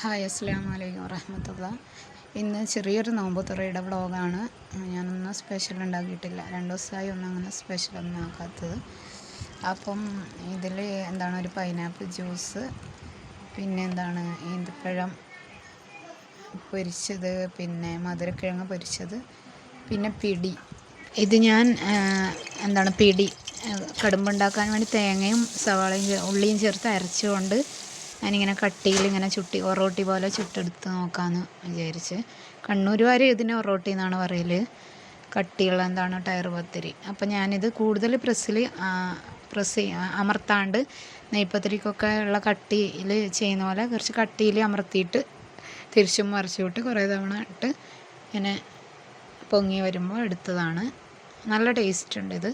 Hi, അസ്സലാമു അലൈക്കും വറഹ്മത്തുള്ളാ. ഇന്ന് ചെറിയൊരു നോമ്പ് തുറയുടെ വ്ളോഗാണ്. ഞാനൊന്നും സ്പെഷ്യൽ ഉണ്ടാക്കിയിട്ടില്ല. 2 ദിവസമായി ഒന്നും അങ്ങനെ സ്പെഷ്യലൊന്നും ആക്കാത്തത്. അപ്പം ഇതിൽ ഒരു പൈനാപ്പിൾ ജ്യൂസ്, പിന്നെ ഈന്തപ്പഴം പൊരിച്ചത്, പിന്നെ മധുരക്കിഴങ്ങ് പൊരിച്ചത്, പിന്നെ പിടി. ഇത് ഞാൻ പിടി കടുമ്പുണ്ടാക്കാൻ വേണ്ടി തേങ്ങയും സവാളയും ഉള്ളിയും ചേർത്ത് അരച്ചുകൊണ്ട് ഞാനിങ്ങനെ കട്ടിയിൽ ഇങ്ങനെ ഒറോട്ടി പോലെ ചുട്ടെടുത്ത് നോക്കാമെന്ന് വിചാരിച്ച്. കണ്ണൂരുകാർ ഇതിന് ഒറോട്ടി എന്നാണ് പറയൽ, കട്ടിയുള്ള ടയർ പത്തിരി. അപ്പം ഞാനിത് കൂടുതൽ അമർത്താണ്ട് നെയ്പത്തിരിക്കൊക്കെ ഉള്ള കട്ടിയിൽ ചെയ്യുന്ന പോലെ കുറച്ച് കട്ടിയിൽ അമർത്തിയിട്ട് തിരിച്ചും മറിച്ചും ഇട്ട് കുറേ തവണ ഇട്ട് ഇങ്ങനെ പൊങ്ങി വരുമ്പോൾ എടുത്തതാണ്. നല്ല ടേസ്റ്റ് ഉണ്ട് ഇത്.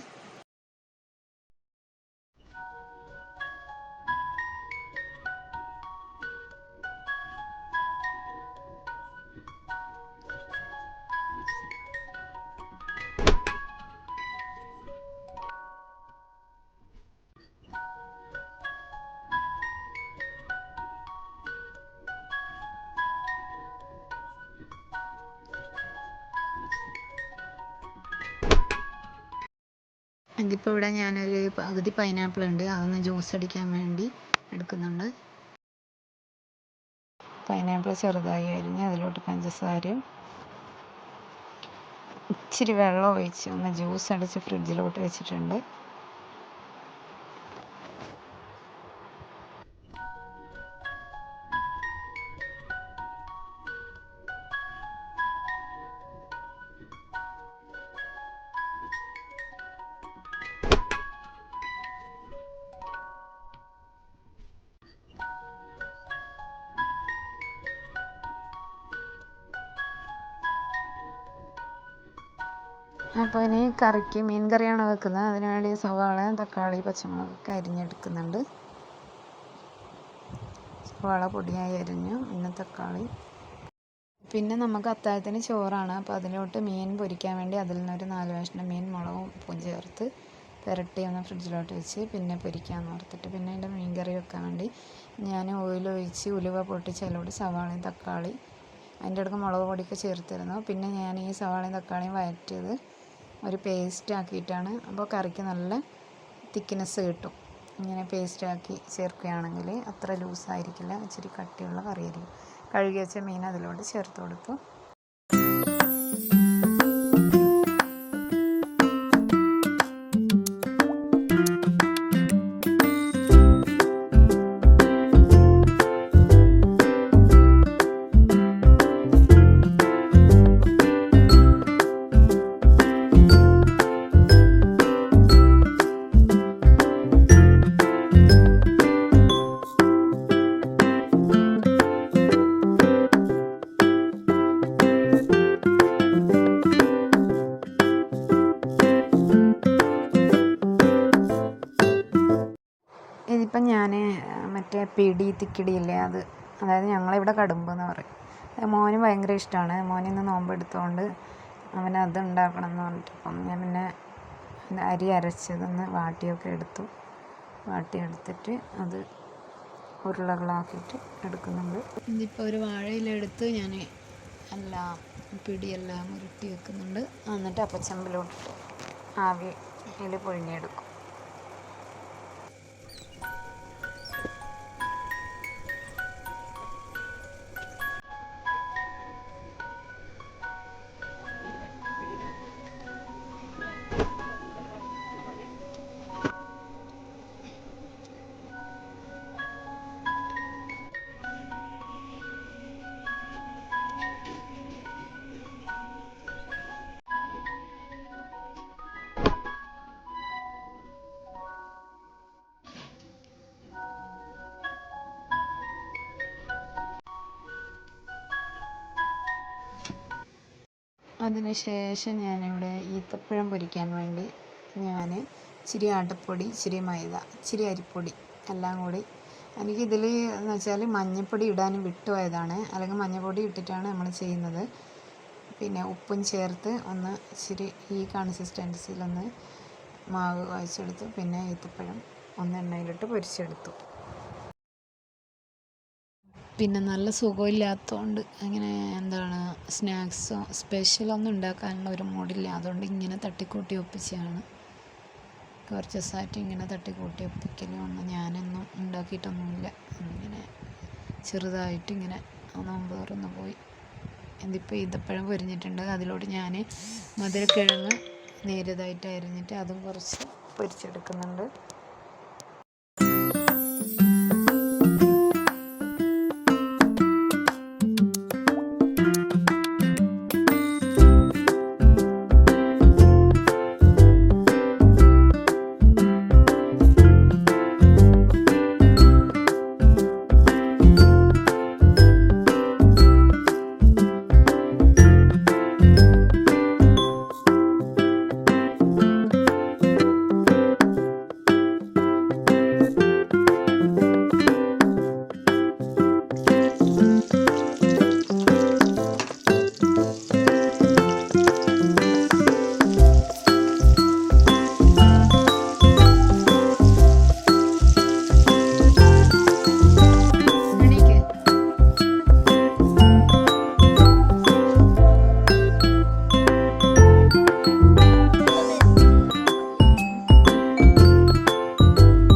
ഇതിപ്പോൾ ഇവിടെ ഞാനൊരു പകുതി പൈനാപ്പിൾ ഉണ്ട്, അതൊന്ന് ജ്യൂസ് അടിക്കാൻ വേണ്ടി എടുക്കുന്നുണ്ട്. പൈനാപ്പിൾ ചെറുതായി അരിഞ്ഞ് അതിലോട്ട് പഞ്ചസാരയും ഇച്ചിരി വെള്ളം ഒഴിച്ച് ഒന്ന് ജ്യൂസ് അടിച്ച് ഫ്രിഡ്ജിലോട്ട് വെച്ചിട്ടുണ്ട്. അപ്പോൾ ഇനി കറിക്ക് മീൻ കറിയാണ് വെക്കുന്നത്. അതിനുവേണ്ടി സവാള, തക്കാളി, പച്ചമുളകൊക്കെ അരിഞ്ഞെടുക്കുന്നുണ്ട്. സവാള പൊടിയായി അരിഞ്ഞു, പിന്നെ തക്കാളി. പിന്നെ നമുക്ക് അത്താഴത്തിന് ചോറാണ്. അപ്പോൾ അതിലോട്ട് മീൻ പൊരിക്കാൻ വേണ്ടി അതിൽ നിന്നൊരു 4 കഷ്ണം മീൻ മുളകും ഉപ്പും ചേർത്ത് പുരട്ടി ഒന്ന് ഫ്രിഡ്ജിലോട്ട് വെച്ച് പിന്നെ പൊരിക്കാമെന്ന് ഓർത്തിട്ട്, പിന്നെ അതിൻ്റെ മീൻ കറി വെക്കാൻ വേണ്ടി ഞാൻ ഓയിലൊഴിച്ച് ഉലുവ പൊട്ടിച്ച് അതിലോട്ട് സവാളയും തക്കാളി, അതിൻ്റെ ഇടയ്ക്ക് മുളക് പൊടിയൊക്കെ ചേർത്തിരുന്നു. പിന്നെ ഞാൻ ഈ സവാളയും തക്കാളിയും വഴറ്റിയത് ഒരു പേസ്റ്റ് ആക്കിയിട്ടാണ്. അപ്പോൾ കറിക്ക് നല്ല തിക്നെസ് കിട്ടും. ഇങ്ങനെ പേസ്റ്റാക്കി ചേർക്കുകയാണെങ്കിൽ അത്ര ലൂസായിരിക്കില്ല, ഇച്ചിരി കട്ടിയുള്ള കറിയായിരിക്കും. കഴുകി വെച്ച മീൻ അതിലോട്ട് ചേർത്ത് കൊടുത്തു. ഇതിപ്പം ഞാൻ മറ്റേ പിടി തിക്കിടിയില്ലേ, അതായത് ഞങ്ങളിവിടെ കടുമ്പെന്ന് പറയും. മോന് ഭയങ്കര ഇഷ്ടമാണ്. മോന് ഇന്ന് നോമ്പെടുത്തുകൊണ്ട് അവനത് ഉണ്ടാക്കണം എന്ന് പറഞ്ഞിട്ട് അപ്പം ഞാൻ പിന്നെ അരി അരച്ചതൊന്ന് വാട്ടിയെടുത്തിട്ട് അത് ഉരുളകളാക്കിയിട്ട് എടുക്കുന്നുണ്ട്. ഇതിപ്പോൾ ഒരു വാഴയിലെടുത്ത് ഞാൻ പിടിയെല്ലാം ഉരുട്ടി വെക്കുന്നുണ്ട്. എന്നിട്ട് അപ്പച്ചമ്പിലോട്ടിട്ട് ആവിയിൽ പുഴുങ്ങിയെടുക്കും. അതിനുശേഷം ഞാനിവിടെ ഈത്തപ്പഴം പൊരിക്കാൻ വേണ്ടി ഞാൻ ഇച്ചിരി ആട്ടപ്പൊടി, ഇച്ചിരി മൈദ, ഇച്ചിരി അരിപ്പൊടി എല്ലാം കൂടി, എനിക്കിതിൽ എന്ന് വെച്ചാൽ മഞ്ഞൾപ്പൊടി ഇടാനും വിട്ടുപോയതാണ്, അല്ലെങ്കിൽ മഞ്ഞൾപ്പൊടി ഇട്ടിട്ടാണ് നമ്മൾ ചെയ്യുന്നത്. പിന്നെ ഉപ്പും ചേർത്ത് ഒന്ന് ഇച്ചിരി ഈ കൺസിസ്റ്റൻസിയിലൊന്ന് മാവ് കുഴച്ചെടുത്തു. പിന്നെ ഈത്തപ്പഴം ഒന്ന് എണ്ണയിലിട്ട് പൊരിച്ചെടുത്തു. പിന്നെ നല്ല സുഖമില്ലാത്തതുകൊണ്ട് അങ്ങനെ എന്താണ് സ്നാക്സോ സ്പെഷ്യലൊന്നും ഉണ്ടാക്കാനുള്ള ഒരു മൂഡില്ല. അതുകൊണ്ട് ഇങ്ങനെ തട്ടിക്കൂട്ടി ഒപ്പിച്ചാണ്. കുറച്ച് ദിവസമായിട്ട് ഇങ്ങനെ തട്ടിക്കൂട്ടി ഒപ്പിക്കലുമാണ്. ഞാനൊന്നും ഉണ്ടാക്കിയിട്ടൊന്നുമില്ല. ഇങ്ങനെ ചെറുതായിട്ട് ഇങ്ങനെ നോമ്പ് തുറന്ന് പോയി. ഇതിപ്പോൾ ഈന്തപ്പഴം പൊരിഞ്ഞിട്ടുണ്ട്. അതിലോട്ട് ഞാൻ മധുരക്കിഴങ്ങ് നേരിയതായിട്ട് അരിഞ്ഞിട്ട് അതും കുറച്ച് പൊരിച്ചെടുക്കുന്നുണ്ട്.